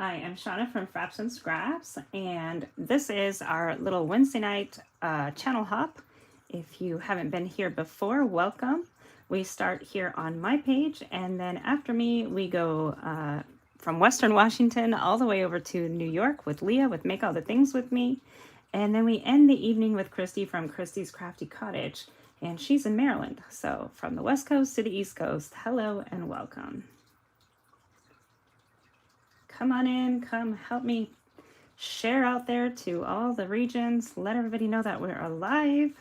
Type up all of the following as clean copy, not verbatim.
Hi, I'm Shauna from Frapps Scraps, and this is our little Wednesday night channel hop. If you haven't been here before, welcome. We start here on my page, and then after me, we go from Western Washington all the way over to New York with Leah with Make All the Things With Me. And then we end the evening with Christy from Christy's Crafty Cottage, and she's in Maryland. So from the West Coast to the East Coast, hello and welcome. Come on in, come help me share out there to all the regions. Let everybody know that we're alive.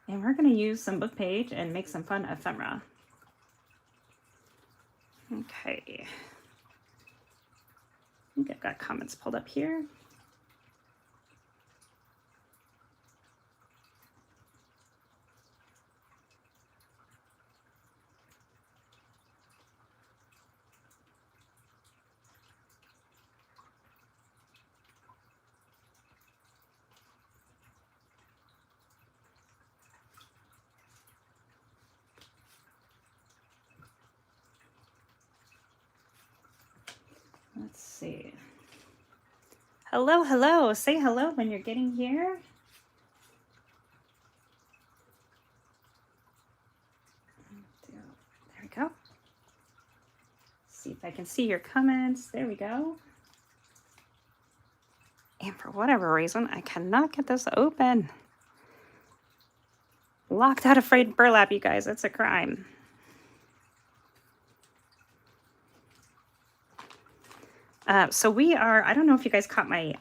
And we're going to use some bookpage and make some fun ephemera. Okay. I think I've got comments pulled up here. Let's see. Hello, hello. Say hello when you're getting here. There we go. See if I can see your comments. There we go. And for whatever reason, I cannot get this open. Locked out of frayed burlap, you guys. It's a crime. So we are, I don't know if you guys caught my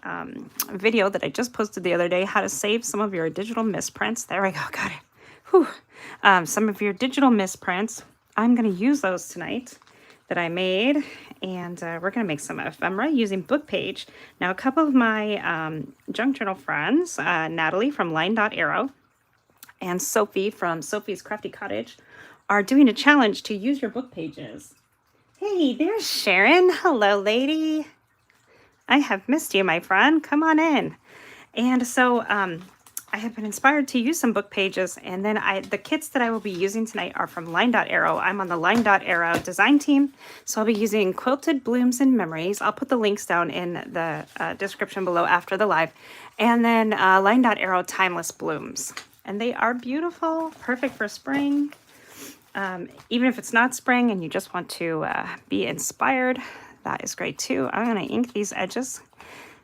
video that I just posted the other day, how to save some of your digital misprints. There we go, got it. Whew. Some of your digital misprints. I'm going to use those tonight that I made, and we're going to make some ephemera using bookpage. Now, a couple of my junk journal friends, Natalie from Line.Arrow and Sophie from Sophie's Crafty Cottage, are doing a challenge to use your book pages. Hey, there's Sharon. Hello, lady. I have missed you, my friend. Come on in. And so I have been inspired to use some book pages, and then the kits that I will be using tonight are from Line.Arrow. I'm on the Line.Arrow design team, so I'll be using Quilted Blooms and Memories. I'll put the links down in the description below after the live. And then Line.Arrow Timeless Blooms. And they are beautiful, perfect for spring. Even if it's not spring and you just want to be inspired, that is great too. I'm going to ink these edges.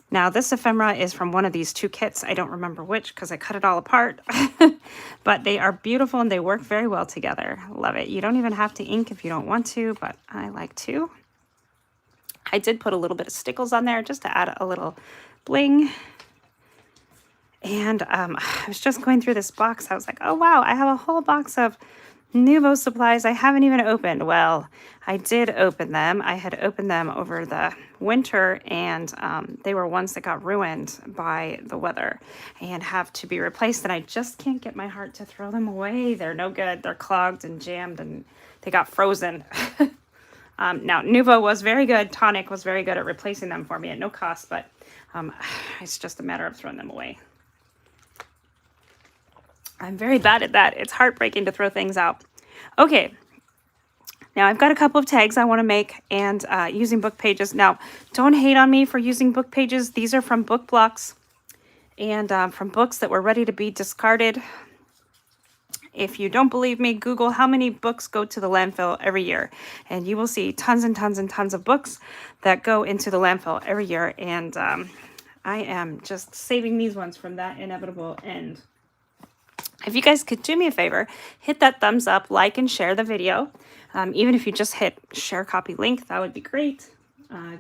Now this ephemera is from one of these two kits. I don't remember which because I cut it all apart, but they are beautiful and they work very well together. Love it. You don't even have to ink if you don't want to, but I like to. I did put a little bit of stickles on there just to add a little bling. And I was just going through this box. I was like, oh wow, I have a whole box of Nuvo supplies I haven't even opened. Well, I did open them. I had opened them over the winter, and they were ones that got ruined by the weather and have to be replaced, and I just can't get my heart to throw them away. They're no good. They're clogged and jammed, and they got frozen. Now, Nuvo was very good. Tonic was very good at replacing them for me at no cost, but it's just a matter of throwing them away. I'm very bad at that. It's heartbreaking to throw things out. Okay, now I've got a couple of tags I want to make, and using book pages. Now, don't hate on me for using book pages. These are from book blocks and from books that were ready to be discarded. If you don't believe me, Google how many books go to the landfill every year, and you will see tons and tons and tons of books that go into the landfill every year, and I am just saving these ones from that inevitable end. If you guys could do me a favor, hit that thumbs up, like, and share the video. Even if you just hit share copy link, that would be great.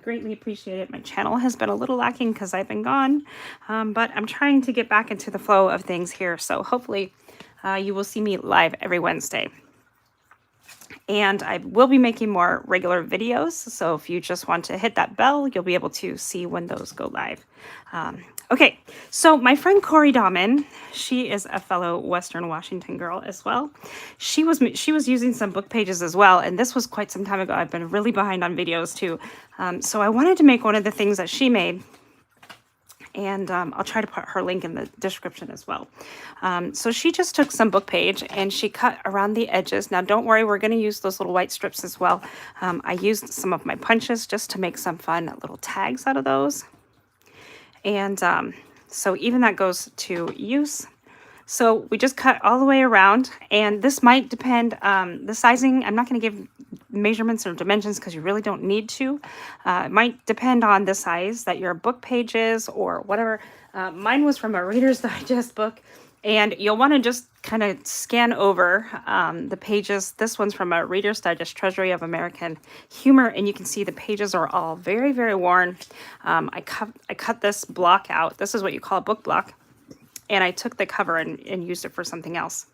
Greatly appreciate it. My channel has been a little lacking because I've been gone, but I'm trying to get back into the flow of things here. So hopefully you will see me live every Wednesday. And I will be making more regular videos. So if you just want to hit that bell, you'll be able to see when those go live. Okay, so my friend Cori Dahman, she is a fellow Western Washington girl as well. She was using some book pages as well, and this was quite some time ago. I've been really behind on videos too. So I wanted to make one of the things that she made. And I'll try to put her link in the description as well. So she just took some book page and she cut around the edges. Now don't worry, we're going to use those little white strips as well. I used some of my punches just to make some fun little tags out of those. And so even that goes to use. So we just cut all the way around, and this might depend, the sizing, I'm not going to give measurements or dimensions because you really don't need to. It might depend on the size that your book page is or whatever. Mine was from a Reader's Digest book, and you'll want to just kind of scan over the pages. This one's from a Reader's Digest Treasury of American Humor, and you can see the pages are all very, very worn. I cut this block out. This is what you call a book block. And I took the cover and used it for something else.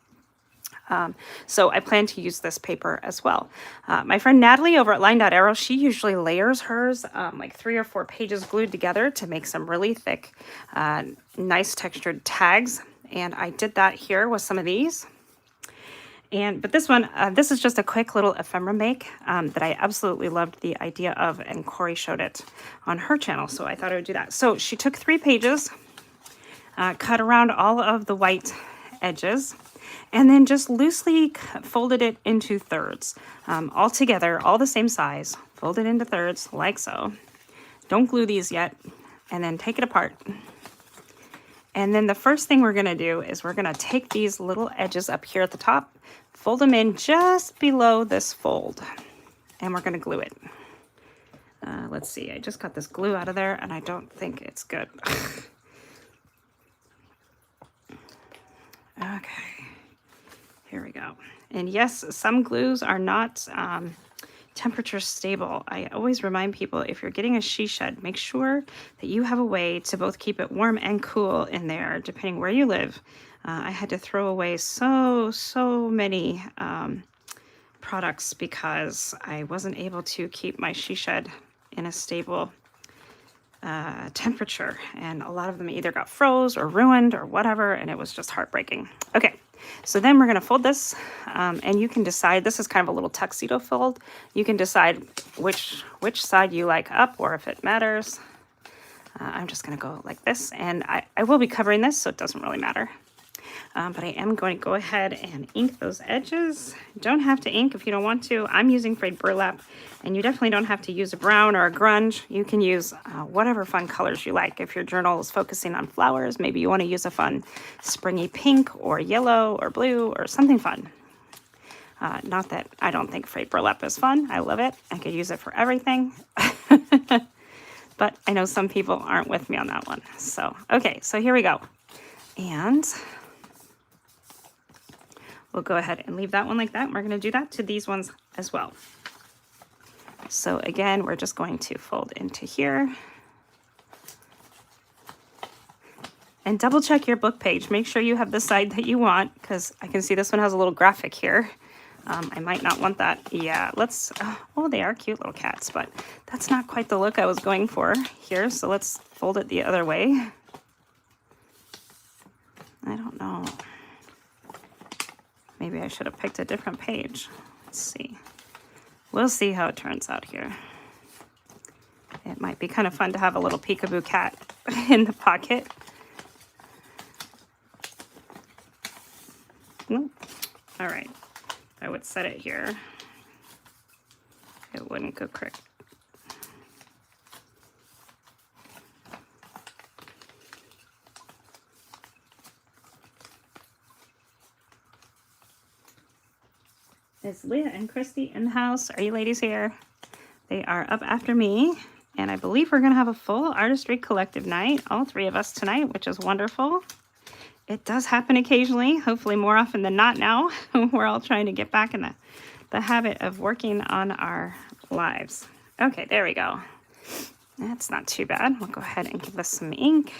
So I plan to use this paper as well. My friend Natalie over at Line.Arrow, she usually layers hers like 3 or 4 pages glued together to make some really thick, nice textured tags. And I did that here with some of these. But this one, this is just a quick little ephemera make that I absolutely loved the idea of, and Cori showed it on her channel. So I thought I would do that. So she took 3 pages. Cut around all of the white edges, and then just loosely folded it into thirds. All together, all the same size, fold it into thirds like so. Don't glue these yet, and then take it apart. And then the first thing we're going to do is we're going to take these little edges up here at the top, fold them in just below this fold, and we're going to glue it. Let's see, I just got this glue out of there, and I don't think it's good. Okay, here we go. And yes, some glues are not temperature stable. I always remind people, if you're getting a she shed, make sure that you have a way to both keep it warm and cool in there, depending where you live. I had to throw away so many products because I wasn't able to keep my she shed in a stable temperature, and a lot of them either got froze or ruined or whatever, and it was just heartbreaking. Okay, so then we're going to fold this, and you can decide, this is kind of a little tuxedo fold. You can decide which side you like up, or if it matters. I'm just going to go like this, and I will be covering this, so it doesn't really matter. But I am going to go ahead and ink those edges. You don't have to ink if you don't want to. I'm using frayed burlap, and you definitely don't have to use a brown or a grunge. You can use whatever fun colors you like. If your journal is focusing on flowers, maybe you want to use a fun springy pink or yellow or blue or something fun. Not that I don't think frayed burlap is fun. I love it. I could use it for everything. But I know some people aren't with me on that one. So, okay, so here we go. And we'll go ahead and leave that one like that. We're going to do that to these ones as well. So again, we're just going to fold into here. And double check your book page. Make sure you have the side that you want, because I can see this one has a little graphic here. I might not want that. Yeah, let's, oh, they are cute little cats, but that's not quite the look I was going for here. So let's fold it the other way. I don't know. Maybe I should have picked a different page. Let's see. We'll see how it turns out here. It might be kind of fun to have a little peekaboo cat in the pocket. All right. I would set it here. It wouldn't go correct. Is Leah and Christy in the house? Are you ladies here? They are up after me, and I believe we're going to have a full Artistry Collective night, all 3 of us tonight, which is wonderful. It does happen occasionally, hopefully more often than not now. We're all trying to get back in the habit of working on our lives. Okay, there we go. That's not too bad. We'll go ahead and give this some ink.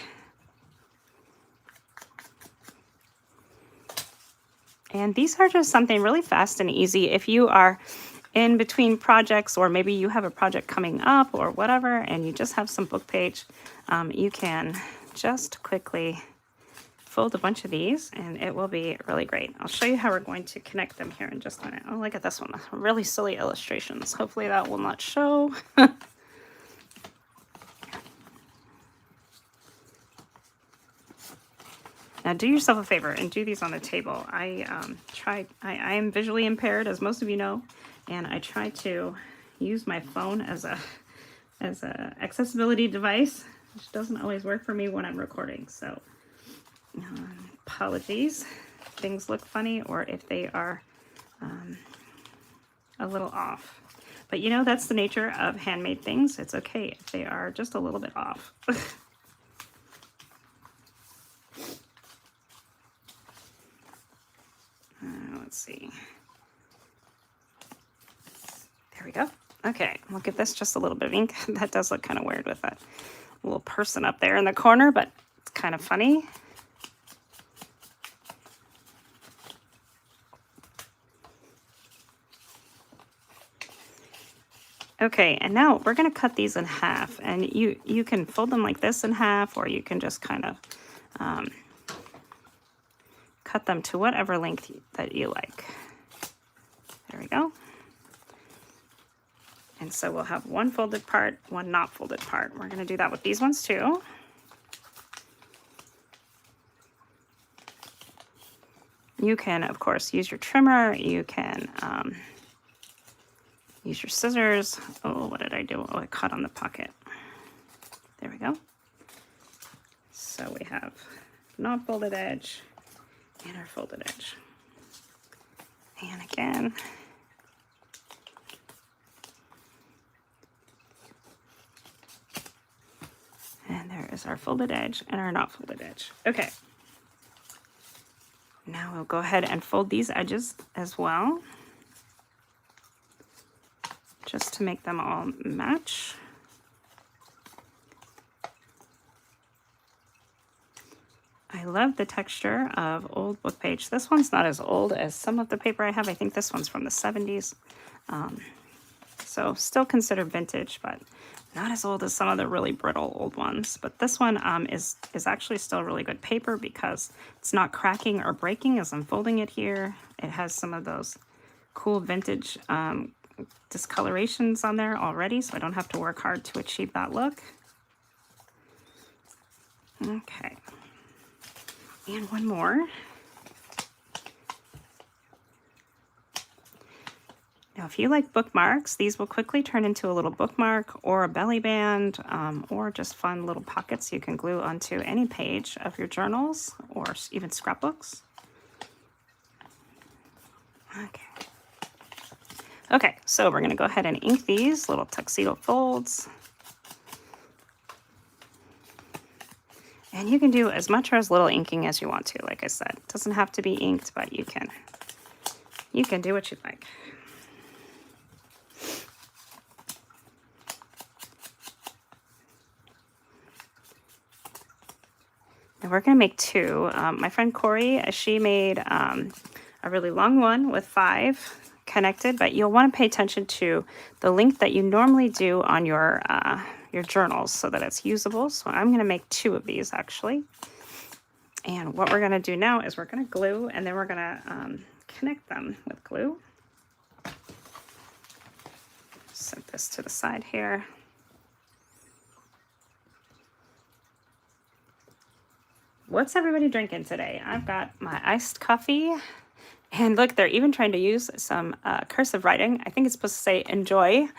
And these are just something really fast and easy. If you are in between projects, or maybe you have a project coming up or whatever, and you just have some book page, you can just quickly fold a bunch of these, and it will be really great. I'll show you how we're going to connect them here in just a minute. Oh, look at this one. Really silly illustrations. Hopefully that will not show. do yourself a favor and do these on the table. I am visually impaired, as most of you know, and I try to use my phone as a accessibility device, which doesn't always work for me when I'm recording. So apologies if things look funny or if they are a little off. But you know, that's the nature of handmade things. It's okay if they are just a little bit off. Let's see. There we go. Okay, we'll give this just a little bit of ink. That does look kind of weird with that little person up there in the corner, but it's kind of funny. Okay, and now we're going to cut these in half, and you can fold them like this in half, or you can just kind of cut them to whatever length that you like. There we go. And so we'll have one folded part, one not folded part. We're going to do that with these ones too. You can, of course, use your trimmer. You can use your scissors. Oh, what did I do? Oh, I cut on the pocket. There we go. So we have not folded edge and our folded edge. And again, and there is our folded edge and our not folded edge. Okay. Now we'll go ahead and fold these edges as well, just to make them all match. I love the texture of old book page. This one's not as old as some of the paper I have. I think this one's from the 70s. So still considered vintage, but not as old as some of the really brittle old ones. But this one is actually still really good paper because it's not cracking or breaking as I'm folding it here. It has some of those cool vintage discolorations on there already, so I don't have to work hard to achieve that look. Okay. And one more. Now, if you like bookmarks, these will quickly turn into a little bookmark or a belly band, or just fun little pockets you can glue onto any page of your journals or even scrapbooks. Okay. Okay, so we're going to go ahead and ink these little tuxedo folds. And you can do as much or as little inking as you want to. Like I said, it doesn't have to be inked, but you can do what you'd like. And we're going to make two. My friend Cori, she made a really long one with 5 connected, but you'll want to pay attention to the length that you normally do on your journals so that it's usable. So I'm going to make 2 of these actually. And what we're going to do now is we're going to glue, and then we're going to connect them with glue. Set this to the side here. What's everybody drinking today? I've got my iced coffee. And look, they're even trying to use some cursive writing. I think it's supposed to say enjoy.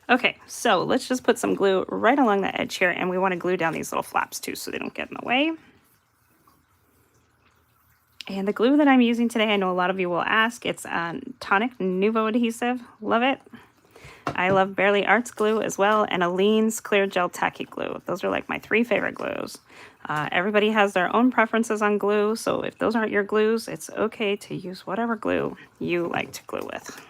Okay, so let's just put some glue right along the edge here, and we want to glue down these little flaps too so they don't get in the way. And the glue that I'm using today, I know a lot of you will ask, it's Tonic Nouveau adhesive. Love it. I love Barely Arts glue as well, and Aleene's Clear Gel Tacky glue. Those are like my 3 favorite glues. Everybody has their own preferences on glue, so if those aren't your glues, it's okay to use whatever glue you like to glue with.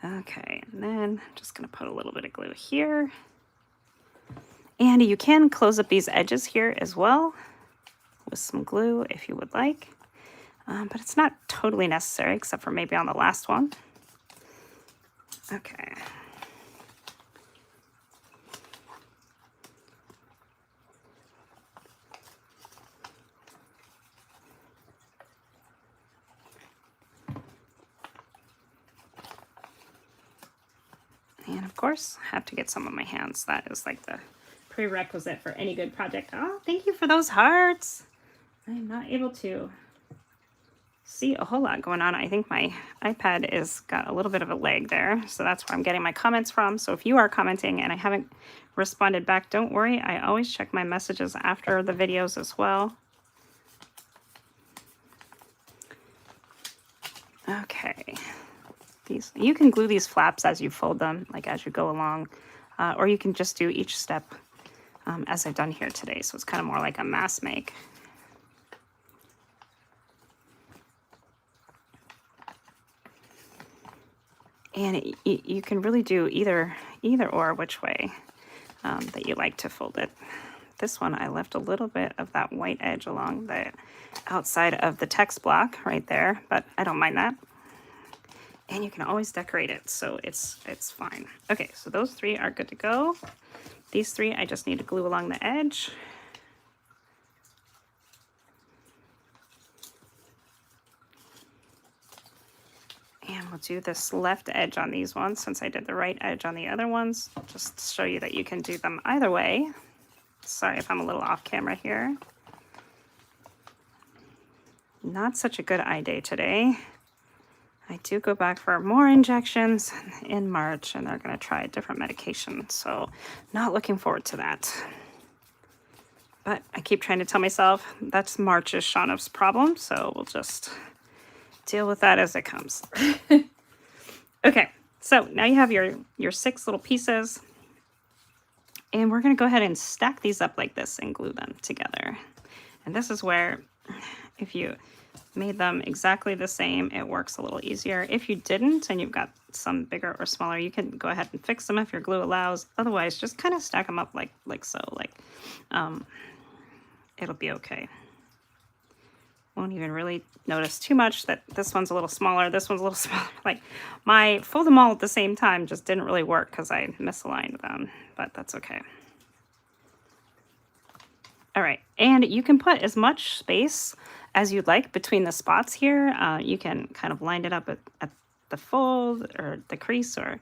Okay, and then I'm just going to put a little bit of glue here. And you can close up these edges here as well with some glue if you would like. But it's not totally necessary, except for maybe on the last one. Okay. course, have to get some on my hands. That is like the prerequisite for any good project. Oh, thank you for those hearts. I'm not able to see a whole lot going on. I think my iPad is got a little bit of a lag there, so that's where I'm getting my comments from. So if you are commenting and I haven't responded back, don't worry. I always check my messages after the videos as well. Okay, these, you can glue these flaps as you fold them, like as you go along, or you can just do each step as I've done here today. So it's kind of more like a mass make. And you can really do either or which way that you like to fold it. This one, I left a little bit of that white edge along the outside of the text block right there, but I don't mind that. And you can always decorate it, so it's fine. Okay, so those three are good to go. These three, I just need to glue along the edge. And we'll do this left edge on these ones since I did the right edge on the other ones, just to show you that you can do them either way. Sorry if I'm a little off camera here. Not such a good eye day today. I do go back for more injections in March, and they're going to try a different medication, so not looking forward to that. But I keep trying to tell myself that's March's Shauna's problem, so we'll just deal with that as it comes. Okay, so now you have your 6 little pieces, and we're going to go ahead and stack these up like this and glue them together. And this is where, if you made them exactly the same, it works a little easier. If you didn't and you've got some bigger or smaller, you can go ahead and fix them if your glue allows. Otherwise, just kind of stack them up like so. It'll be okay. Won't even really notice too much that this one's a little smaller, this one's a little smaller. Like my fold them all at the same time just didn't really work because I misaligned them, but that's okay. All right, and you can put as much space as you'd like between the spots here. You can kind of line it up at the fold or the crease, or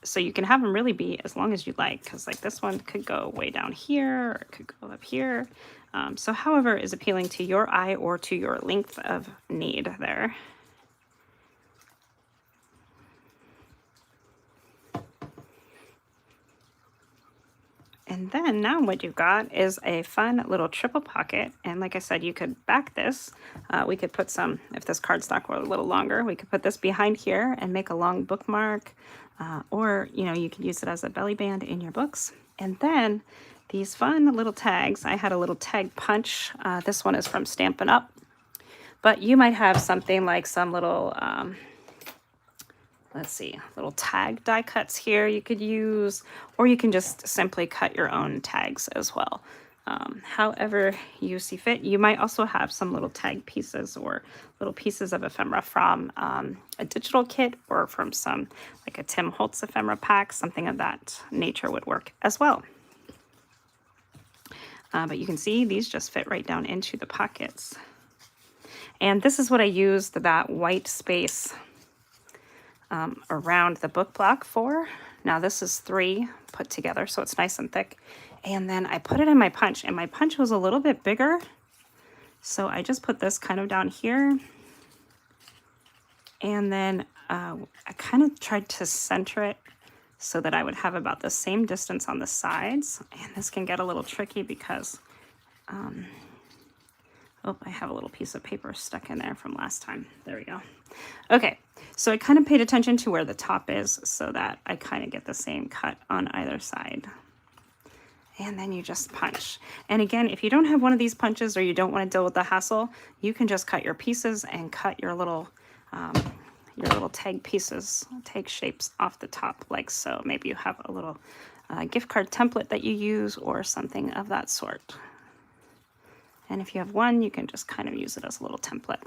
so you can have them really be as long as you'd like, because like this one could go way down here, or it could go up here. So however is appealing to your eye or to your length of need there. And then now what you've got is a fun little triple pocket. And like I said, you could back this. We could put some, if this cardstock were a little longer, we could put this behind here and make a long bookmark. Or, you know, you could use it as a belly band in your books. And then these fun little tags. I had a little tag punch. This one is from Stampin' Up. But you might have something like some little... let's see, little tag die cuts here you could use, or you can just simply cut your own tags as well. However you see fit. You might also have some little tag pieces or little pieces of ephemera from a digital kit, or from some, like a Tim Holtz ephemera pack, something of that nature would work as well. But you can see these just fit right down into the pockets. And this is what I used that white space around the book block for. Now this is 3 put together, so it's nice and thick. And then I put it in my punch, and my punch was a little bit bigger, so I just put this kind of down here. And then I kind of tried to center it so that I would have about the same distance on the sides. And this can get a little tricky because oh, I have a little piece of paper stuck in there from last time. There we go. Okay, so I kind of paid attention to where the top is so that I kind of get the same cut on either side. And then you just punch. And again, if you don't have one of these punches, or you don't want to deal with the hassle, you can just cut your pieces and cut your little tag pieces, tag shapes off the top like so. Maybe you have a little gift card template that you use or something of that sort. And if you have one, you can just kind of use it as a little template.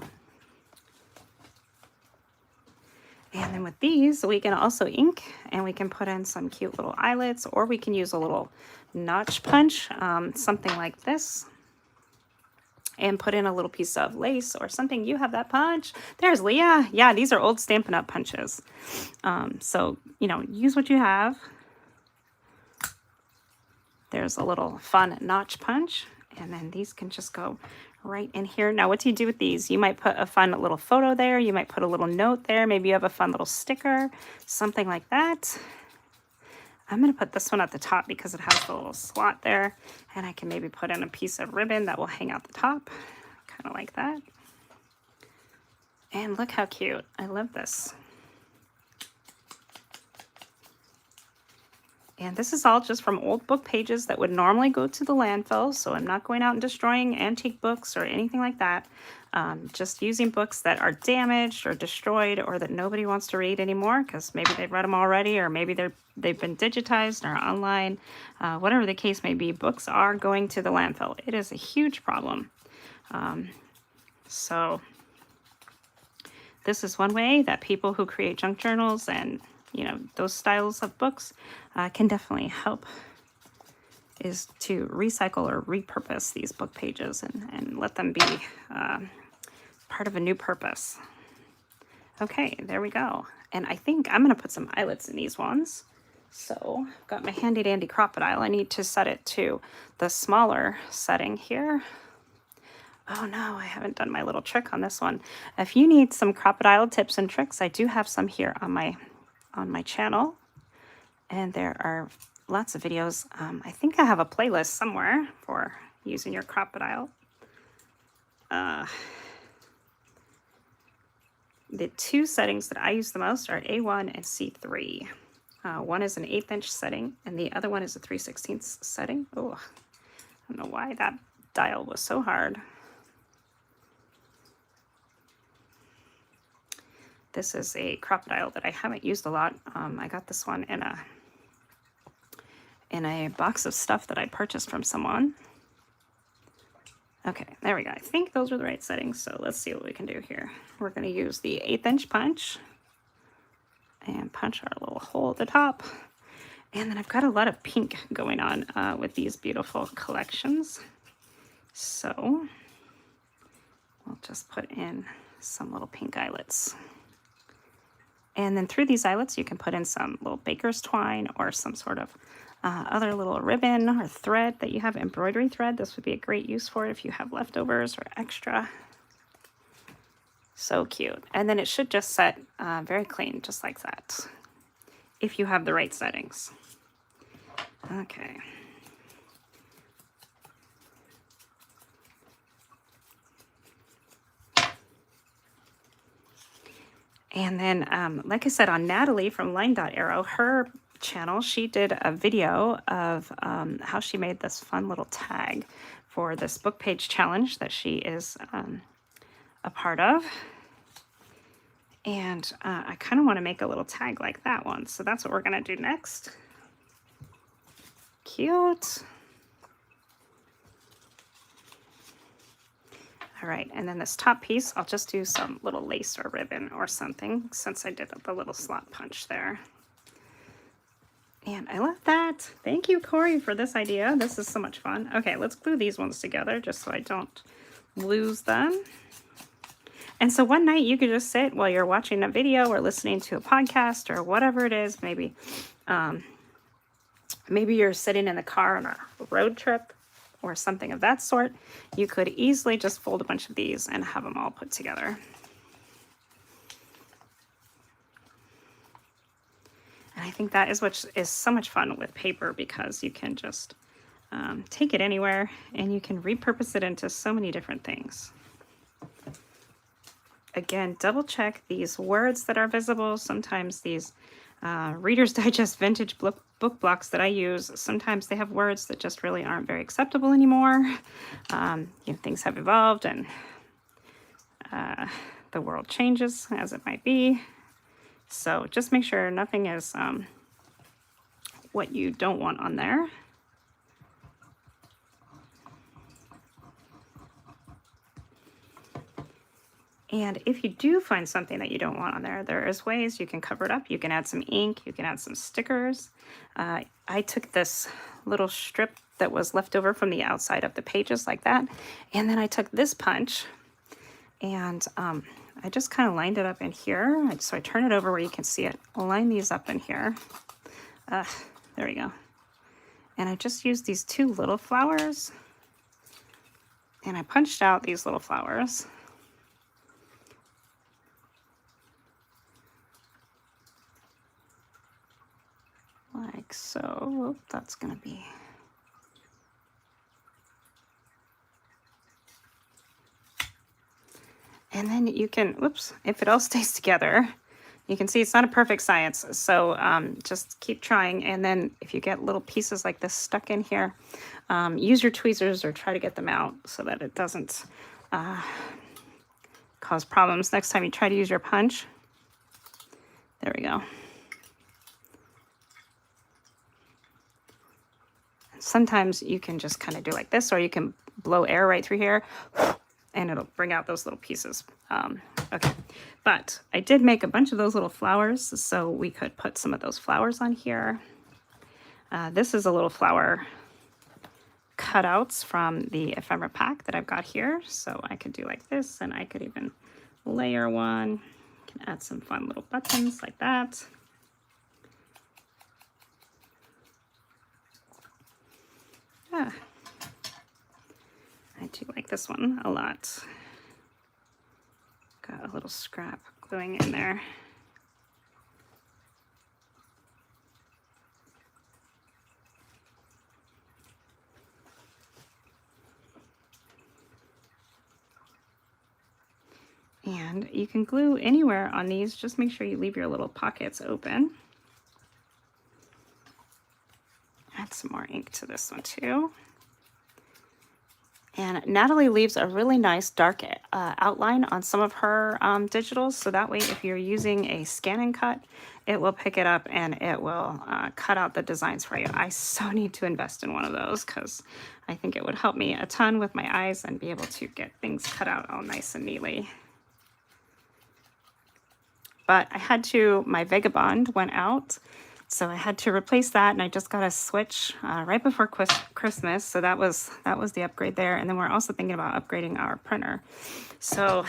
And then with these, we can also ink, and we can put in some cute little eyelets, or we can use a little notch punch, something like this. and put in a little piece of lace or something. You have that punch. There's Leah. Yeah, these are old Stampin' Up! Punches. So, you know, use what you have. There's a little fun notch punch. And then these can just go right in here. Now, what do you do with these? You might put a fun little photo there. You might put a little note there. Maybe you have a fun little sticker, something like that. I'm going to put this one at the top because it has the little slot there. And I can maybe put in a piece of ribbon that will hang out the top, kind of like that. And look how cute. I love this. And this is all just from old book pages that would normally go to the landfill. So I'm not going out and destroying antique books or anything like that. Just using books that are damaged or destroyed or that nobody wants to read anymore because maybe they've read them already or maybe they've been digitized or online. Whatever the case may be, books are going to the landfill. It is a huge problem. So this is one way that people who create junk journals and, you know, those styles of books can definitely help, is to recycle or repurpose these book pages and let them be part of a new purpose. Okay, there we go. And I think I'm going to put some eyelets in these ones. So I've got my handy dandy crocodile. I need to set it to the smaller setting here. Oh no, I haven't done my little trick on this one. If you need some crocodile tips and tricks, I do have some here on my channel. And there are lots of videos. I think I have a playlist somewhere for using your crocodile. The two settings that I use the most are A1 and C3. One is an 1/8 inch setting, and the other one is a 3/16 setting. Oh, I don't know why that dial was so hard. This is a crocodile that I haven't used a lot. I got this one in a box of stuff that I purchased from someone. Okay, there we go. I think those are the right settings, so let's see what we can do here. We're going to use the 1/8 inch punch and punch our little hole at the top. And then I've got a lot of pink going on with these beautiful collections. So we'll just put in some little pink eyelets. And then through these eyelets, you can put in some little baker's twine or some sort of other little ribbon or thread that you have, embroidery thread. This would be a great use for it if you have leftovers or extra. So cute. And then it should just set very clean, just like that, if you have the right settings. Okay. And then, like I said, on Natalie from Line Dot Arrow, her channel, she did a video of how she made this fun little tag for this book page challenge that she is a part of. And I kind of want to make a little tag like that one. So that's what we're going to do next. Cute. All right, and then this top piece, I'll just do some little lace or ribbon or something since I did the little slot punch there. And I love that. Thank you, Cori, for this idea. This is so much fun. Okay, let's glue these ones together just so I don't lose them. And so one night you could just sit while you're watching a video or listening to a podcast or whatever it is. Maybe, maybe you're sitting in the car on a road trip or something of that sort. You could easily just fold a bunch of these and have them all put together. And I think that is what is so much fun with paper, because you can just take it anywhere and you can repurpose it into so many different things. Again, double check these words that are visible. Sometimes these Reader's Digest vintage book blocks that I use, sometimes they have words that just really aren't very acceptable anymore. You know, things have evolved and the world changes as it might be. So just make sure nothing is what you don't want on there. And if you do find something that you don't want on there, there is ways you can cover it up. You can add some ink, you can add some stickers. I took this little strip that was left over from the outside of the pages like that. And then I took this punch and I just kind of lined it up in here. So I turn it over where you can see it. I'll line these up in here. There we go. And I just used these two little flowers. And I punched out these little flowers. Like so. Oop, that's going to be... And then you can, whoops, if it all stays together, you can see it's not a perfect science. So just keep trying. And then if you get little pieces like this stuck in here, use your tweezers or try to get them out so that it doesn't cause problems. Next time you try to use your punch. There we go. Sometimes you can just kind of do like this, or you can blow air right through here. And it'll bring out those little pieces. Okay, but I did make a bunch of those little flowers, so we could put some of those flowers on here. This is a little flower cutouts from the ephemera pack that I've got here. So I could do like this, and I could even layer one. Can add some fun little buttons like that. Ah. I do like this one a lot. Got a little scrap gluing in there. And you can glue anywhere on these. Just make sure you leave your little pockets open. Add some more ink to this one too. And Natalie leaves a really nice dark outline on some of her digitals. So that way, if you're using a scan and cut, it will pick it up and it will cut out the designs for you. I so need to invest in one of those because I think it would help me a ton with my eyes and be able to get things cut out all nice and neatly. But I had to, my Vagabond went out. So I had to replace that, and I just got a switch right before Christmas. So that was the upgrade there. And then we're also thinking about upgrading our printer. So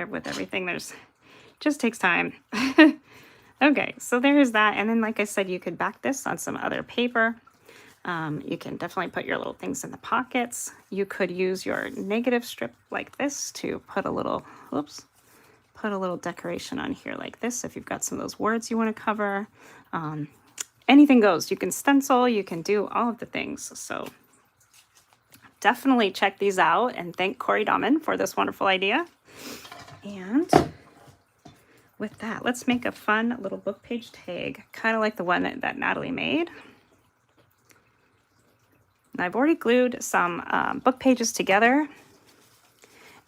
with everything, just takes time. Okay, so there's that. And then, like I said, you could back this on some other paper. You can definitely put your little things in the pockets. You could use your negative strip like this to put a little, whoops, put a little decoration on here like this if you've got some of those words you want to cover. Anything goes. You can stencil, you can do all of the things. So definitely check these out and thank Cori for this wonderful idea. And with that, let's make a fun little book page tag, kind of like the one that Natalie made. And I've already glued some book pages together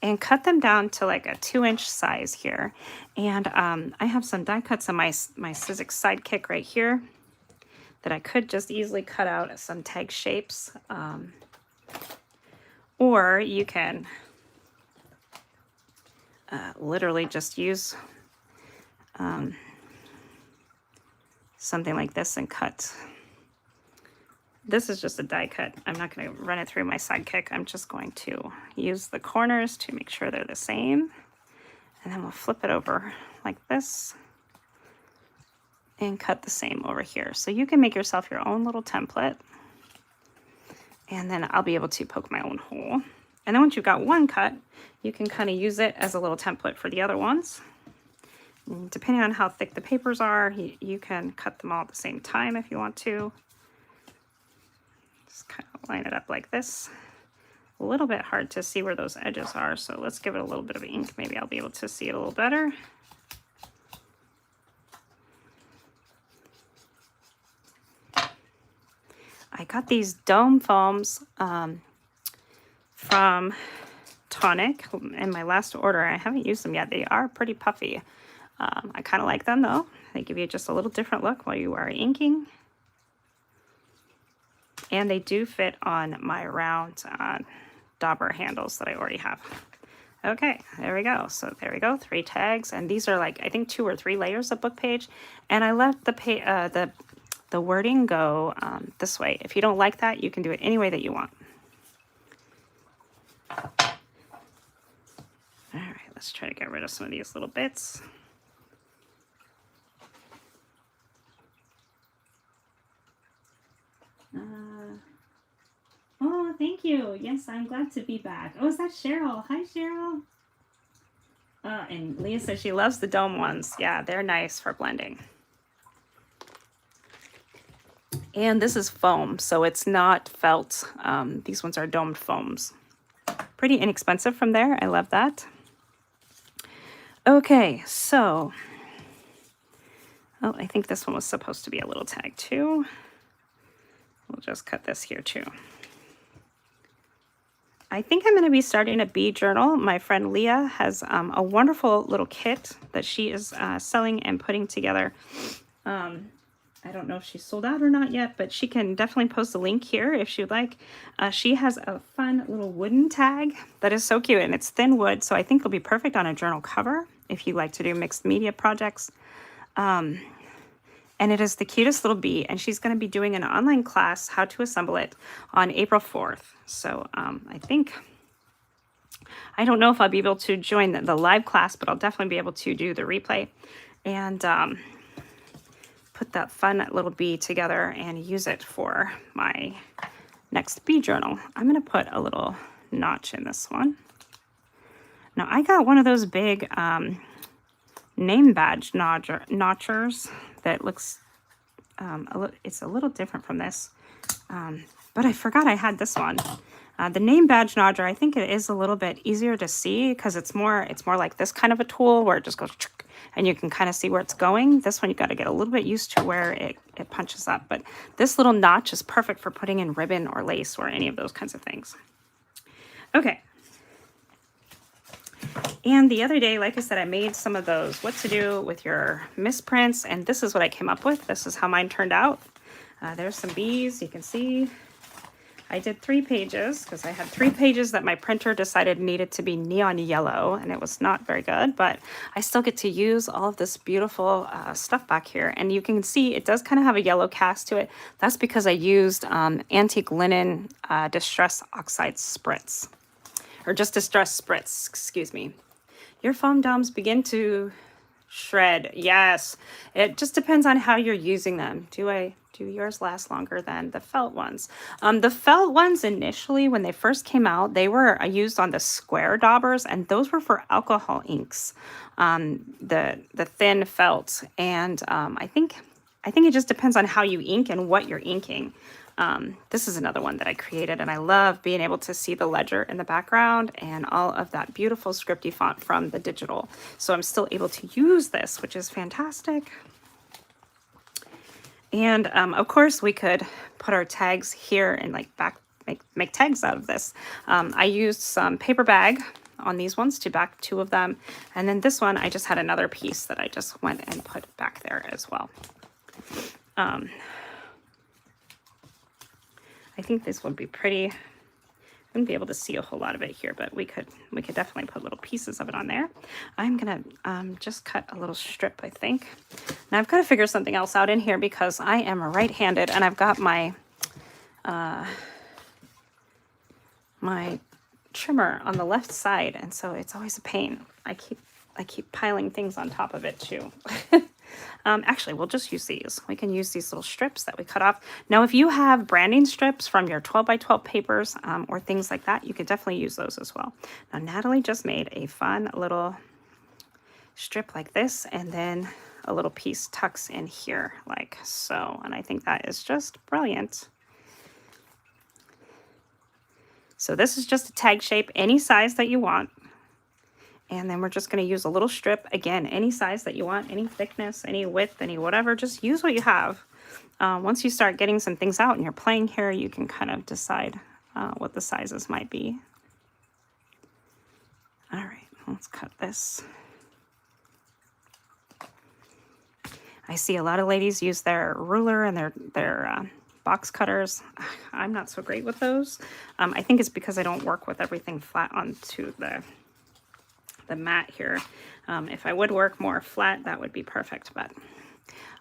and cut them down to like a 2-inch size here. And I have some die cuts on my Sizzix Sidekick right here that I could just easily cut out some tag shapes. Or you can literally just use something like this and cut. This is just a die cut. I'm not going to run it through my Sidekick. I'm just going to use the corners to make sure they're the same. And then we'll flip it over like this and cut the same over here. So you can make yourself your own little template. And then I'll be able to poke my own hole. And then once you've got one cut, you can kind of use it as a little template for the other ones. And depending on how thick the papers are, you can cut them all at the same time if you want to. Just kind of line it up like this. A little bit hard to see where those edges are, so let's give it a little bit of ink. Maybe I'll be able to see it a little better. I got these dome foams from Tonic in my last order. I haven't used them yet. They are pretty puffy. I kind of like them though. They give you just a little different look while you are inking. And they do fit on my round dauber handles that I already have. Okay, there we go. So there we go, 3 tags. And these are like, I think 2 or 3 layers of book page. And I left the the wording go this way. If you don't like that, you can do it any way that you want. All right, let's try to get rid of some of these little bits. Oh, thank you. Yes, I'm glad to be back. Oh, is that Cheryl? Hi, Cheryl. And Leah says she loves the dome ones. Yeah, they're nice for blending. And this is foam, so it's not felt. These ones are domed foams. Pretty inexpensive from there. I love that. Okay, so, oh, I think this one was supposed to be a little tag too. We'll just cut this here too. I think I'm going to be starting a bee journal. My friend Leah has a wonderful little kit that she is selling and putting together. I don't know if she's sold out or not yet, but she can definitely post a link here if she'd like. She has a fun little wooden tag that is so cute, and it's thin wood, so I think it'll be perfect on a journal cover if you like to do mixed media projects. And it is the cutest little bee, and she's going to be doing an online class, how to assemble it, on April 4th. So I don't know if I'll be able to join the live class, but I'll definitely be able to do the replay and put that fun little bee together and use it for my next bee journal. I'm going to put a little notch in this one. Now, I got one of those big name badge notchers that looks it's a little different from this, but I forgot I had this one. The name badge notcher, I think it is a little bit easier to see because it's more like this kind of a tool where it just goes and you can kind of see where it's going. This one you got to get a little bit used to where it punches up, but this little notch is perfect for putting in ribbon or lace or any of those kinds of things. Okay. And the other day, like I said, I made some of those what to do with your misprints, and this is what I came up with. This is how mine turned out. There's some bees, you can see. I did 3 pages because I had 3 pages that my printer decided needed to be neon yellow, and it was not very good, but I still get to use all of this beautiful stuff back here. And you can see it does kind of have a yellow cast to it. That's because I used antique linen distress oxide spritz. Or just distress spritz, excuse me. Your foam domes begin to shred. Yes, it just depends on how you're using them. Do yours last longer than the felt ones? The felt ones initially, when they first came out, they were used on the square daubers, and those were for alcohol inks. The thin felt, and I think it just depends on how you ink and what you're inking. This is another one that I created, and I love being able to see the ledger in the background and all of that beautiful scripty font from the digital. So I'm still able to use this, which is fantastic. And of course, we could put our tags here and like make tags out of this. I used some paper bag on these ones to back 2 of them, and then this one I just had another piece that I just went and put back there as well. I think this would be pretty. I wouldn't be able to see a whole lot of it here, but we could definitely put little pieces of it on there. I'm gonna just cut a little strip, I think. Now I've got to figure something else out in here because I am right-handed, and I've got my my trimmer on the left side, and so it's always a pain. I keep piling things on top of it too. Actually, we'll just use these. We can use these little strips that we cut off. Now, if you have branding strips from your 12 by 12 papers or things like that, you could definitely use those as well. Now, Natalie just made a fun little strip like this, and then a little piece tucks in here like so. And I think that is just brilliant. So this is just a tag shape, any size that you want. And then we're just going to use a little strip, again, any size that you want, any thickness, any width, any whatever, just use what you have. Once you start getting some things out and you're playing here, you can kind of decide what the sizes might be. All right, let's cut this. I see a lot of ladies use their ruler and their box cutters. I'm not so great with those. I think it's because I don't work with everything flat onto the mat here. If I would work more flat, that would be perfect, but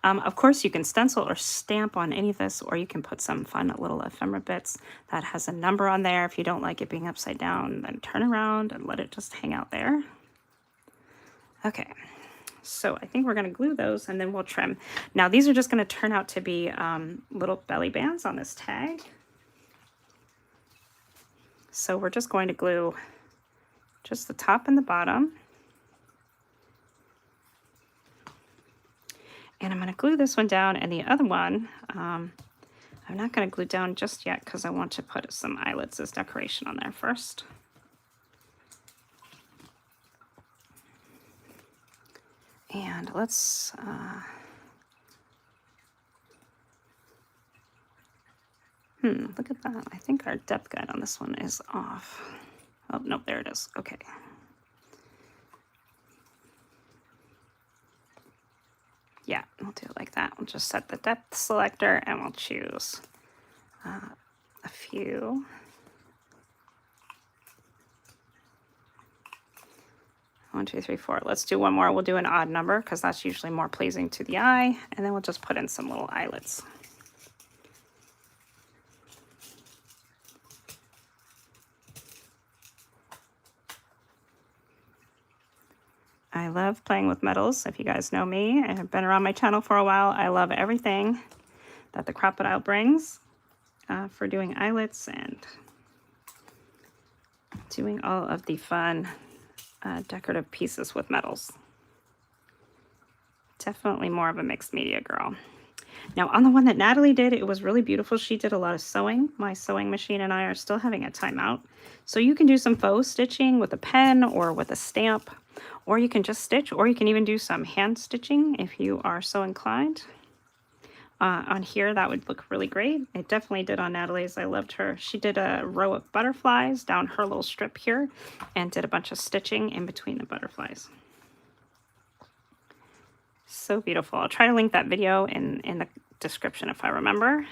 Of course, you can stencil or stamp on any of this, or you can put some fun little ephemera bits that has a number on there. If you don't like it being upside down, then turn around and let it just hang out there. Okay, so I think we're going to glue those and then we'll trim. Now, these are just going to turn out to be little belly bands on this tag. So we're just going to glue just the top and the bottom. And I'm going to glue this one down, and the other one, I'm not going to glue down just yet because I want to put some eyelets as decoration on there first. And let's, look at that. I think our depth guide on this one is off. Oh, no, there it is. Okay. Yeah, we'll do it like that. We'll just set the depth selector and we'll choose a few. One, two, three, four. Let's do one more. We'll do an odd number because that's usually more pleasing to the eye. And then we'll just put in some little eyelets. I love playing with metals. If you guys know me and have been around my channel for a while, I love everything that the Crop-It-Out brings for doing eyelets and doing all of the fun decorative pieces with metals. Definitely more of a mixed media girl. Now, on the one that Natalie did, it was really beautiful. She did a lot of sewing. My sewing machine and I are still having a timeout. So you can do some faux stitching with a pen or with a stamp, or you can just stitch, or you can even do some hand stitching if you are so inclined. On here, that would look really great. It definitely did on Natalie's. I loved her. She did a row of butterflies down her little strip here and did a bunch of stitching in between the butterflies. So beautiful. I'll try to link that video in the description if I remember.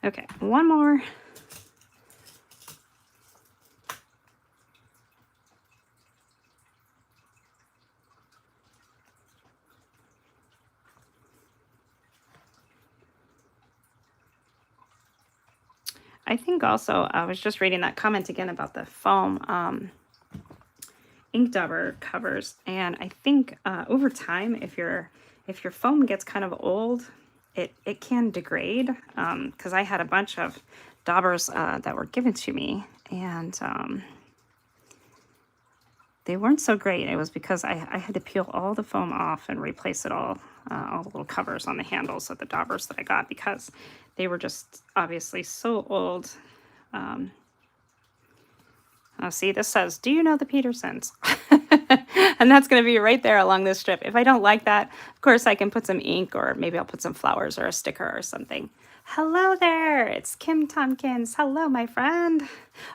Okay, one more. I think also, I was just reading that comment again about the foam ink dauber covers, and I think over time, if your foam gets kind of old, it can degrade, because I had a bunch of daubers that were given to me, and they weren't so great. It was because I had to peel all the foam off and replace it all the little covers on the handles of the daubers that I got, because they were just obviously so old. Oh, see, this says, do you know the Petersons? And that's going to be right there along this strip. If I don't like that, of course, I can put some ink, or maybe I'll put some flowers or a sticker or something. Hello there, it's Kim Tompkins. Hello, my friend.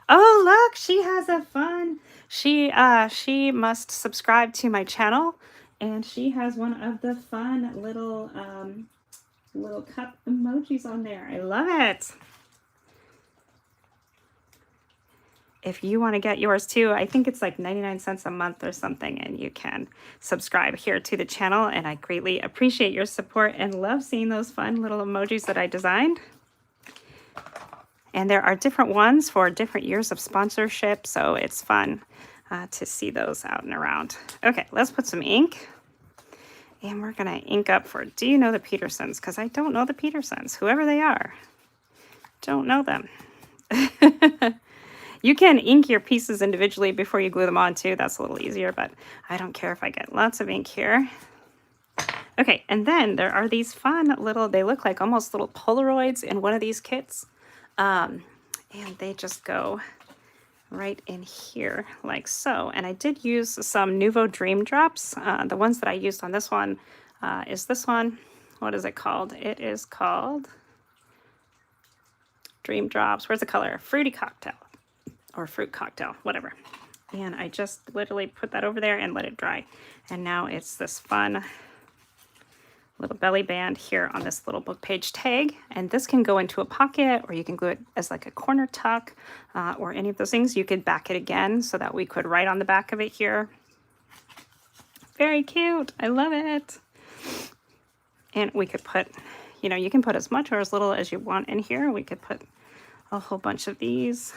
Oh, look, she has a fun. She must subscribe to my channel, and she has one of the fun little cup emojis on there. I love it. If you want to get yours too, I think it's like 99 cents a month or something, and you can subscribe here to the channel, and I greatly appreciate your support and love seeing those fun little emojis that I designed. And there are different ones for different years of sponsorship, so it's fun to see those out and around. Okay, let's put some ink, and we're gonna ink up for Do You Know the Petersons? Because I don't know the Petersons, whoever they are. Don't know them. You can ink your pieces individually before you glue them on too. That's a little easier, but I don't care if I get lots of ink here. Okay, and then there are these fun little, they look like almost little Polaroids in one of these kits. And they just go right in here like so. And I did use some Nuvo Dream Drops. The ones that I used on this one is this one. What is it called? It is called Dream Drops. Where's the color? Fruity Cocktail. Or fruit cocktail, whatever. And I just literally put that over there and let it dry. And now it's this fun little belly band here on this little book page tag. And this can go into a pocket, or you can glue it as like a corner tuck, or any of those things. You could back it again so that we could write on the back of it here. Very cute. I love it. And we could put, you know, you can put as much or as little as you want in here. We could put a whole bunch of these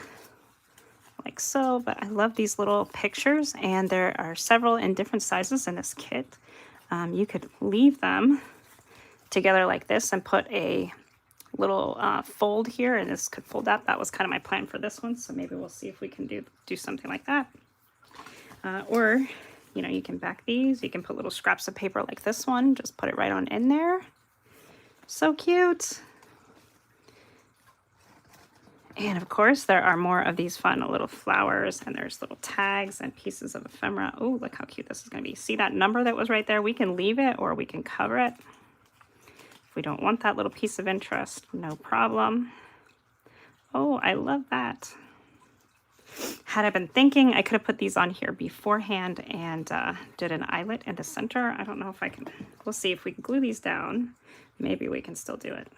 like so, but I love these little pictures, and there are several in different sizes in this kit. You could leave them together like this and put a little fold here, and this could fold up. That was kind of my plan for this one, so maybe we'll see if we can do something like that. Or, you know, you can back these. You can put little scraps of paper like this one. Just put it right on in there. So cute. And of course, there are more of these fun little flowers, and there's little tags and pieces of ephemera. Oh, look how cute this is going to be. See that number that was right there? We can leave it or we can cover it. If we don't want that little piece of interest, no problem. Oh, I love that. Had I been thinking, I could have put these on here beforehand and did an eyelet in the center. I don't know if I can. We'll see if we can glue these down. Maybe we can still do it.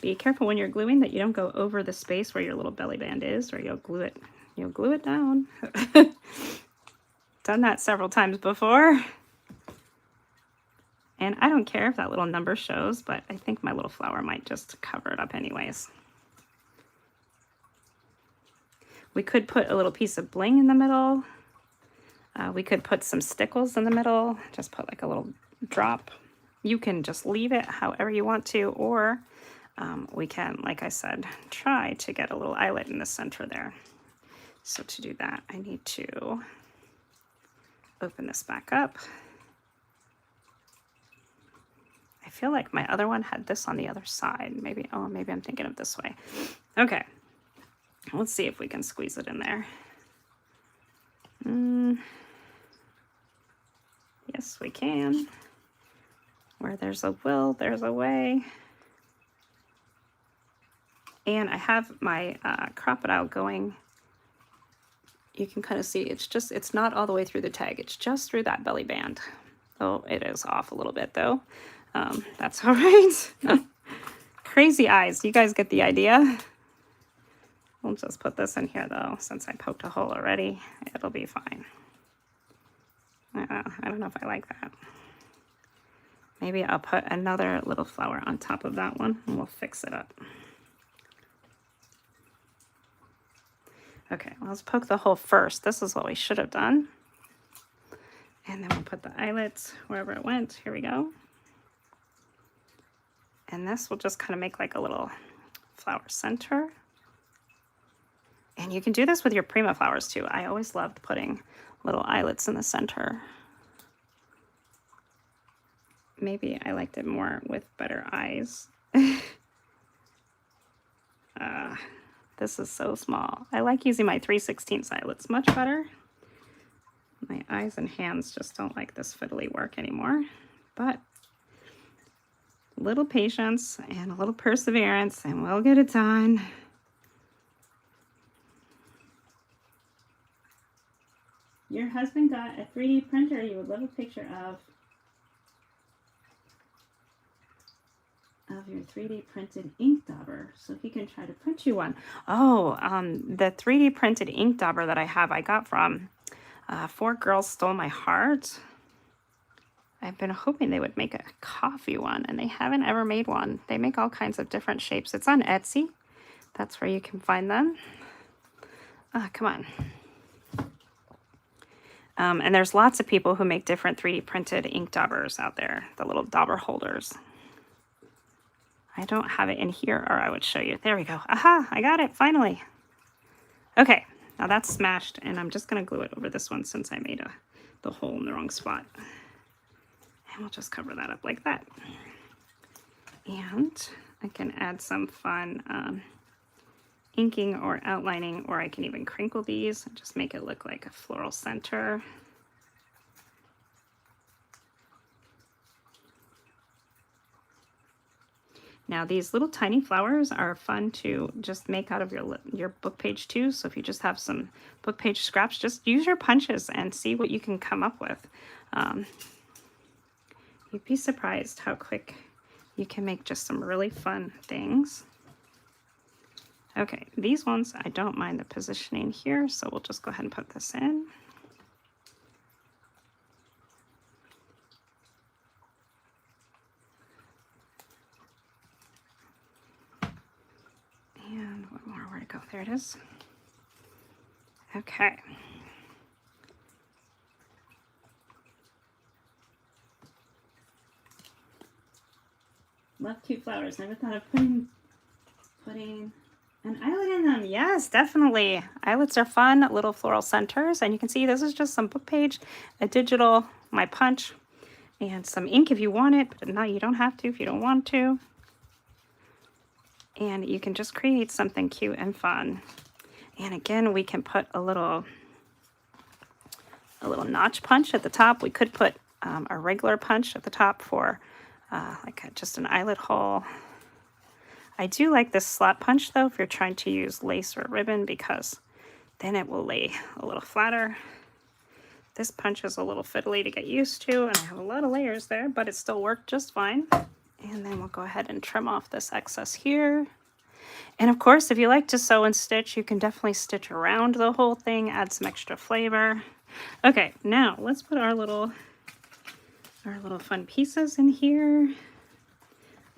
Be careful when you're gluing that you don't go over the space where your little belly band is, or you'll glue it down. Done that several times before. And I don't care if that little number shows, but I think my little flower might just cover it up anyways. We could put a little piece of bling in the middle. We could put some stickles in the middle, just put like a little drop. You can just leave it however you want to, or we can, like I said, try to get a little eyelet in the center there. So to do that, I need to open this back up. I feel like my other one had this on the other side. Maybe, oh, maybe I'm thinking of this way. Okay, let's see if we can squeeze it in there. Yes, we can. Where there's a will, there's a way. And I have my crocodile going. You can kind of see it's not all the way through the tag. It's just through that belly band. Oh, it is off a little bit though. That's all right. Crazy eyes. You guys get the idea. We'll just put this in here though, since I poked a hole already. It'll be fine. I don't know if I like that. Maybe I'll put another little flower on top of that one and we'll fix it up. Okay, well, let's poke the hole first. This is what we should have done. And then we'll put the eyelets wherever it went. Here we go. And this will just kind of make like a little flower center. And you can do this with your Prima flowers too. I always loved putting little eyelets in the center. Maybe I liked it more with better eyes. This is so small. I like using my 3/16 eyelets much better. My eyes and hands just don't like this fiddly work anymore. But a little patience and a little perseverance and we'll get it done. Your husband got a 3D printer you would love a picture of your 3D printed ink dauber, so he can try to print you one. Oh, the 3D printed ink dauber that I have, I got from Four Girls Stole My Heart. I've been hoping they would make a coffee one, and they haven't ever made one. They make all kinds of different shapes. It's on Etsy. That's where you can find them. Come on. And there's lots of people who make different 3D printed ink daubers out there, the little dauber holders. I don't have it in here, or I would show you. There we go. Aha, I got it, finally. Okay, now that's smashed, and I'm just going to glue it over this one since I made the hole in the wrong spot. And we'll just cover that up like that. And I can add some fun inking or outlining, or I can even crinkle these and just make it look like a floral center. Now these little tiny flowers are fun to just make out of your book page too. So if you just have some book page scraps, just use your punches and see what you can come up with. You'd be surprised how quick you can make just some really fun things. Okay, these ones, I don't mind the positioning here, so we'll just go ahead and put this in. more. Where'd it go? There it is. Okay. Love cute flowers. Never thought of putting an eyelet in them. Yes, definitely. Eyelets are fun, little floral centers. And you can see this is just some book page, a digital, my punch, and some ink if you want it, but no, you don't have to if you don't want to. And you can just create something cute and fun. And again, we can put a little notch punch at the top. We could put a regular punch at the top for just an eyelet hole. I do like this slot punch though if you're trying to use lace or ribbon, because then it will lay a little flatter. This punch is a little fiddly to get used to, and I have a lot of layers there, but it still worked just fine. And then we'll go ahead and trim off this excess here. And of course, if you like to sew and stitch, you can definitely stitch around the whole thing, add some extra flavor. Okay, now let's put our little fun pieces in here.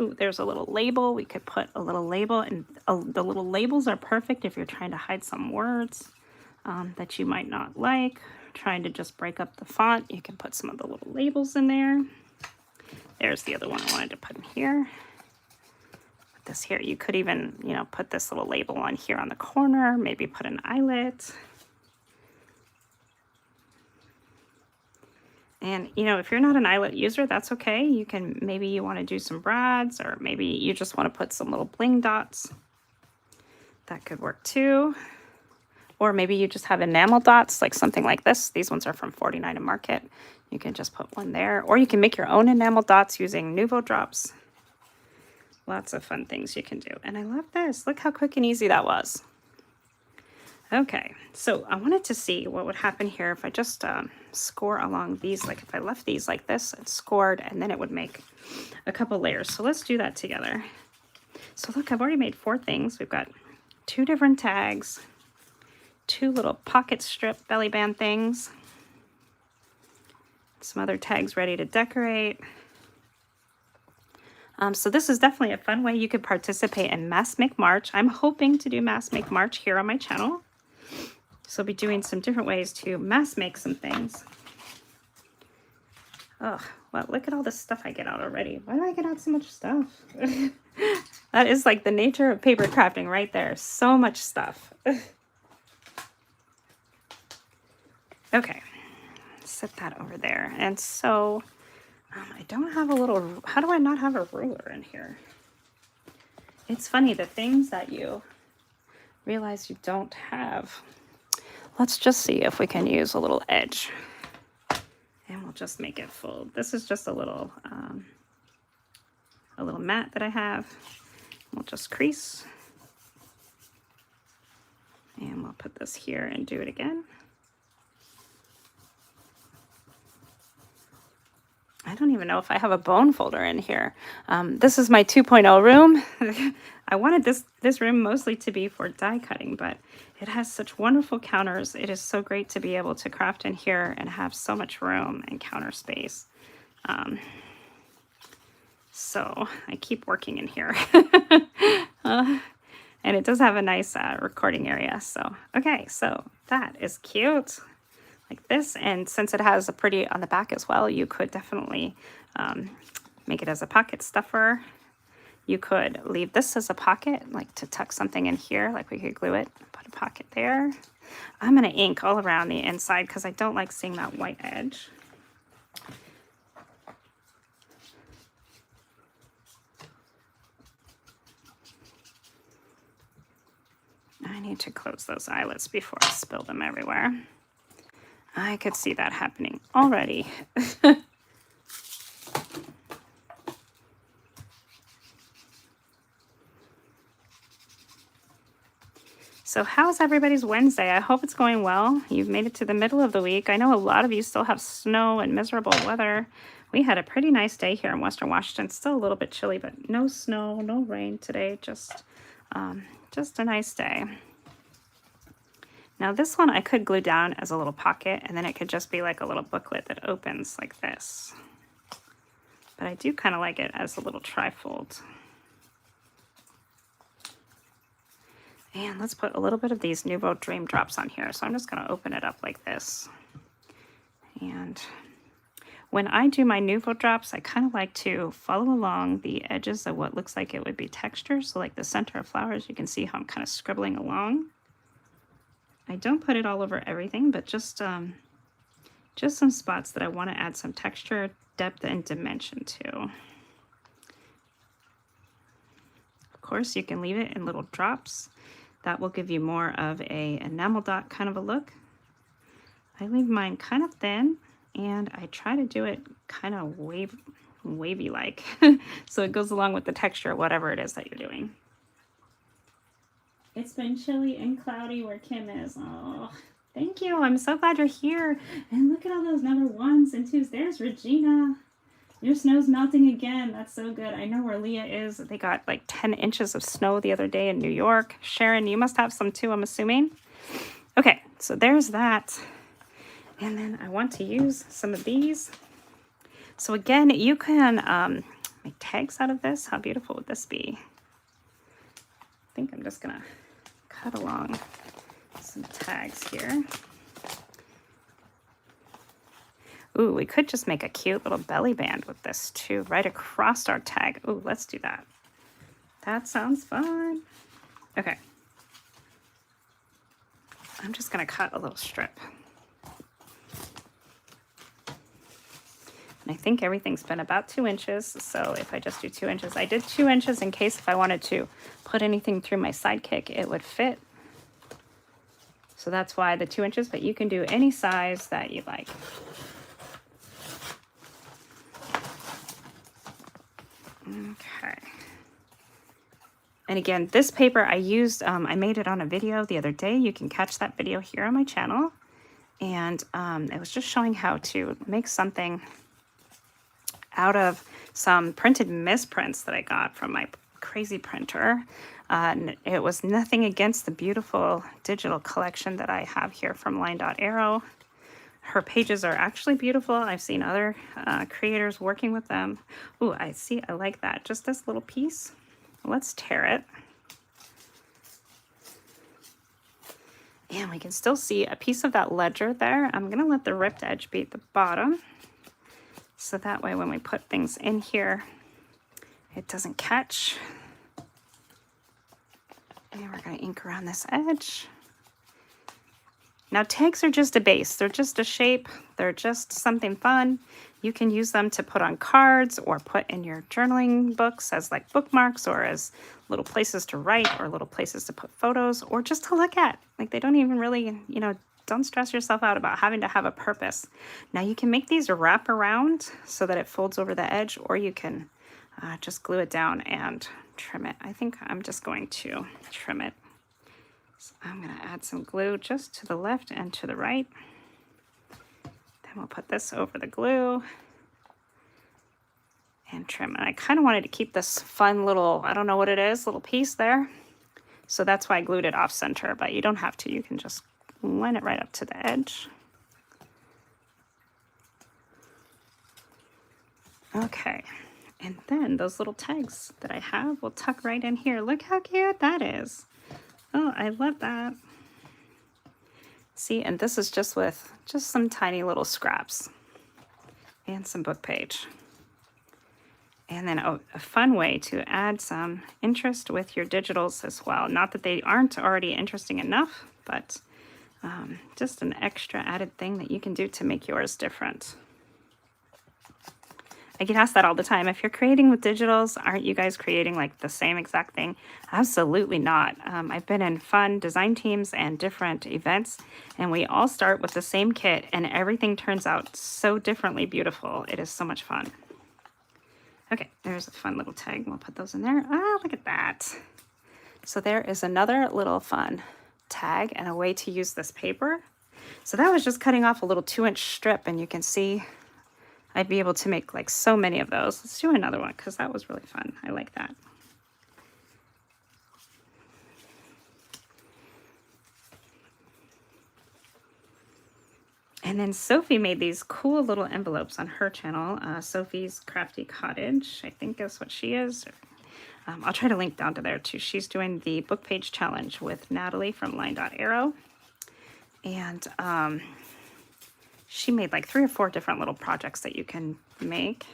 Ooh, there's a little label. We could put a little label, and the little labels are perfect if you're trying to hide some words that you might not like. Trying to just break up the font, you can put some of the little labels in there. There's the other one I wanted to put in here. Put this here. You could even, put this little label on here on the corner. Maybe put an eyelet. And, if you're not an eyelet user, that's okay. Maybe you want to do some brads, or maybe you just want to put some little bling dots. That could work too. Or maybe you just have enamel dots, like something like this. These ones are from 49 and Market. You can just put one there. Or you can make your own enamel dots using Nuvo drops. Lots of fun things you can do. And I love this. Look how quick and easy that was. Okay, so I wanted to see what would happen here if I just score along these. Like if I left these like this, it's scored, and then it would make a couple layers. So let's do that together. So look, I've already made 4 things. We've got 2 different tags, 2 little pocket strip belly band things, some other tags ready to decorate. So this is definitely a fun way you could participate in Mass Make March. I'm hoping to do Mass Make March here on my channel. So I'll be doing some different ways to mass make some things. Oh, well, look at all the stuff I get out already. Why do I get out so much stuff? That is like the nature of paper crafting right there. So much stuff. Okay, set that over there. And so I don't have a little, how do I not have a ruler in here? It's funny, the things that you realize you don't have. Let's just see if we can use a little edge, and we'll just make it full. This is just a little mat that I have. We'll just crease, and we'll put this here and do it again. I don't even know if I have a bone folder in here. This is my 2.0 room. I wanted this room mostly to be for die cutting, but it has such wonderful counters. It is so great to be able to craft in here and have so much room and counter space. So I keep working in here. And it does have a nice recording area. So, okay, so that is cute. Like this, and since it has a pretty on the back as well, you could definitely make it as a pocket stuffer. You could leave this as a pocket, like to tuck something in here, like we could glue it, put a pocket there. I'm going to ink all around the inside because I don't like seeing that white edge. I need to close those eyelets before I spill them everywhere. I could see that happening already. So how's everybody's Wednesday? I hope it's going well. You've made it to the middle of the week. I know a lot of you still have snow and miserable weather. We had a pretty nice day here in Western Washington. Still a little bit chilly, but no snow, no rain today. Just a nice day. Now this one I could glue down as a little pocket, and then it could just be like a little booklet that opens like this. But I do kind of like it as a little trifold. And let's put a little bit of these Nouveau Dream Drops on here. So I'm just going to open it up like this. And when I do my Nouveau drops, I kind of like to follow along the edges of what looks like it would be texture. So like the center of flowers, you can see how I'm kind of scribbling along. I don't put it all over everything, but just some spots that I want to add some texture, depth, and dimension to. Of course, you can leave it in little drops. That will give you more of a enamel dot kind of a look. I leave mine kind of thin, and I try to do it kind of wavy like, so it goes along with the texture, whatever it is that you're doing. It's been chilly and cloudy where Kim is. Oh, thank you. I'm so glad you're here. And look at all those number 1s and 2s. There's Regina. Your snow's melting again. That's so good. I know where Leah is. They got like 10 inches of snow the other day in New York. Sharon, you must have some too, I'm assuming. Okay, so there's that. And then I want to use some of these. So again, you can make tags out of this. How beautiful would this be? I think I'm just gonna cut along some tags here. Ooh, we could just make a cute little belly band with this too, right across our tag. Ooh, let's do that. That sounds fun. Okay. I'm just gonna cut a little strip. And I think everything's been about 2 inches. So if I just do 2 inches, I did 2 inches in case if I wanted to put anything through my sidekick, it would fit. So that's why the 2 inches, but you can do any size that you like. Okay. And again, this paper I used, I made it on a video the other day. You can catch that video here on my channel. And it was just showing how to make something out of some printed misprints that I got from my crazy printer. And it was nothing against the beautiful digital collection that I have here from Line Dot Arrow. Her pages are actually beautiful. I've seen other creators working with them. Ooh, I see, I like that. Just this little piece. Let's tear it. And we can still see a piece of that ledger there. I'm gonna let the ripped edge be at the bottom. So that way when we put things in here, it doesn't catch. And we're gonna ink around this edge. Now tags are just a base. They're just a shape. They're just something fun. You can use them to put on cards or put in your journaling books as like bookmarks or as little places to write or little places to put photos or just to look at. Like they don't even really, you know, don't stress yourself out about having to have a purpose. Now you can make these wrap around so that it folds over the edge, or you can just glue it down and trim it. I think I'm just going to trim it. So I'm going to add some glue just to the left and to the right. Then we'll put this over the glue and trim. And I kind of wanted to keep this fun little, I don't know what it is, little piece there. So that's why I glued it off center, but you don't have to. You can just line it right up to the edge. Okay. And then those little tags that I have will tuck right in here. Look how cute that is. Oh, I love that. See, and this is just with just some tiny little scraps and some book page. And then a fun way to add some interest with your digitals as well. Not that they aren't already interesting enough, but just an extra added thing that you can do to make yours different. I get asked that all the time. If you're creating with digitals, aren't you guys creating like the same exact thing? Absolutely not. I've been in fun design teams and different events, and we all start with the same kit, and everything turns out so differently beautiful. It is so much fun. Okay, there's a fun little tag. We'll put those in there. Ah, look at that. So there is another little fun tag and a way to use this paper. So that was just cutting off a little 2-inch strip, and you can see I'd be able to make like so many of those. Let's do another one because that was really fun. I like that. And then Sophie made these cool little envelopes on her channel. Sophie's Crafty Cottage, I think is what she is. I'll try to link down to there too. She's doing the book page challenge with Natalie from Line Arrow. And she made like 3 or 4 different little projects that you can make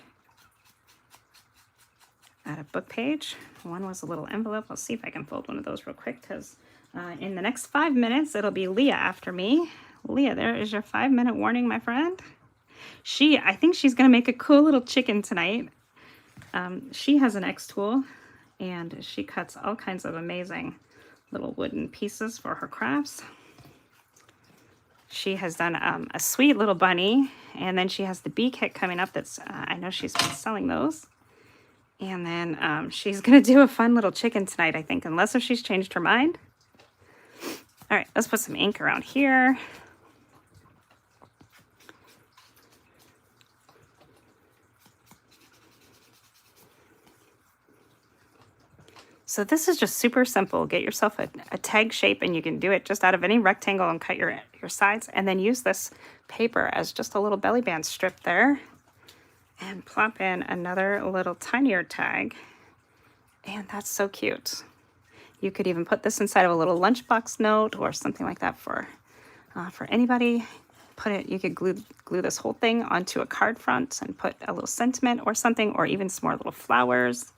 out of book page. One was a little envelope. I'll see if I can fold one of those real quick, because in the next 5 minutes, it'll be Leah after me. Leah, there is your 5-minute warning, my friend. I think she's going to make a cool little chicken tonight. She has an X tool, and she cuts all kinds of amazing little wooden pieces for her crafts. She has done a sweet little bunny, and then she has the bee kit coming up that's, I know she's been selling those. And then she's going to do a fun little chicken tonight, I think, unless if she's changed her mind. All right, let's put some ink around here. So this is just super simple. Get yourself a tag shape, and you can do it just out of any rectangle and cut your sides, and then use this paper as just a little belly band strip there, and plop in another little tinier tag. And that's so cute. You could even put this inside of a little lunchbox note or something like that for anybody. You could glue this whole thing onto a card front and put a little sentiment or something, or even some more little flowers.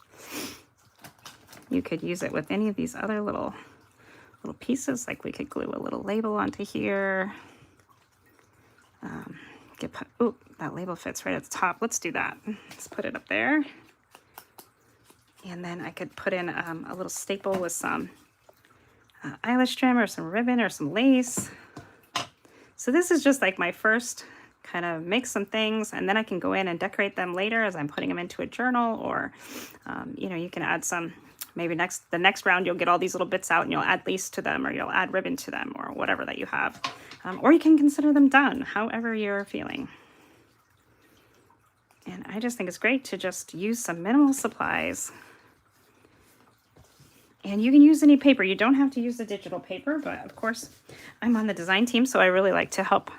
You could use it with any of these other little pieces. Like we could glue a little label onto here. Ooh, that label fits right at the top. Let's do that. Let's put it up there. And then I could put in a little staple with some eyelash trim or some ribbon or some lace. So this is just like my first kind of make some things, and then I can go in and decorate them later as I'm putting them into a journal, or you can add some. Maybe the next round you'll get all these little bits out and you'll add lace to them, or you'll add ribbon to them, or whatever that you have. Or you can consider them done, however you're feeling. And I just think it's great to just use some minimal supplies. And you can use any paper. You don't have to use the digital paper, but of course I'm on the design team, so I really like to help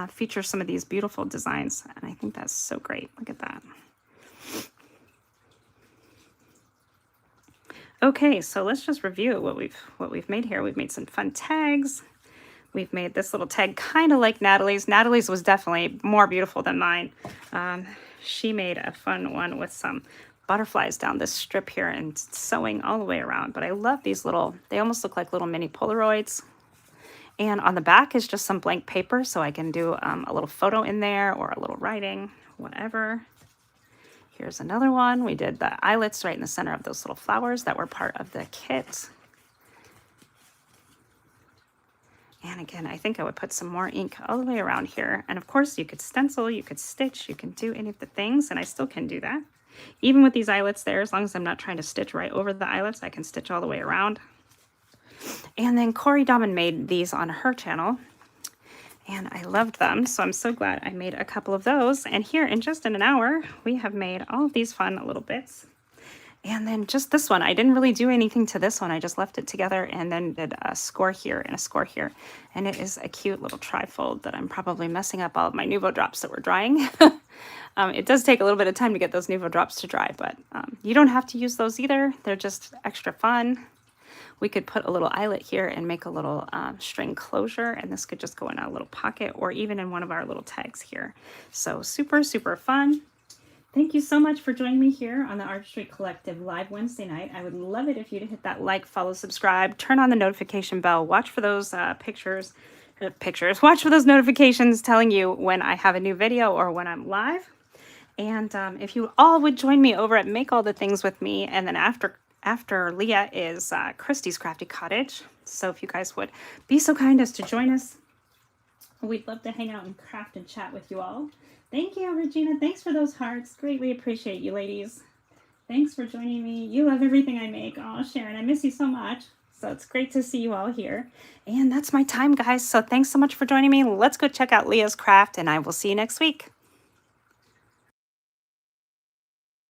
feature some of these beautiful designs. And I think that's so great. Look at that. Okay, so let's just review what we've made here. We've made some fun tags. We've made this little tag kind of like Natalie's. Natalie's was definitely more beautiful than mine. She made a fun one with some butterflies down this strip here and sewing all the way around. But I love these they almost look like little mini Polaroids. And on the back is just some blank paper, so I can do a little photo in there, or a little writing, whatever. Here's another one. We did the eyelets right in the center of those little flowers that were part of the kit. And again, I think I would put some more ink all the way around here. And of course, you could stencil, you could stitch, you can do any of the things, and I still can do that. Even with these eyelets there, as long as I'm not trying to stitch right over the eyelets, I can stitch all the way around. And then Cori Daman made these on her channel, and I loved them, so I'm so glad I made a couple of those. And here in just an hour, we have made all of these fun little bits. And then just this one, I didn't really do anything to this one. I just left it together and then did a score here and a score here. And it is a cute little trifold that I'm probably messing up all of my Nuvo drops that were drying. It does take a little bit of time to get those Nuvo drops to dry, but you don't have to use those either. They're just extra fun. We could put a little eyelet here and make a little string closure, and this could just go in a little pocket or even in one of our little tags here. So super, super fun. Thank you so much for joining me here on the Artistry Collective live Wednesday night. I would love it if you'd hit that like, follow, subscribe, turn on the notification bell, watch for those watch for those notifications telling you when I have a new video or when I'm live. And if you all would join me over at Make All the Things with me, and then after Leah is Christy's Crafty Cottage. So if you guys would be so kind as to join us, we'd love to hang out and craft and chat with you all. Thank you, Regina. Thanks for those hearts. Greatly appreciate you, ladies. Thanks for joining me. You love everything I make. Oh, Sharon, I miss you so much. So it's great to see you all here. And that's my time, guys. So thanks so much for joining me. Let's go check out Leah's craft, and I will see you next week.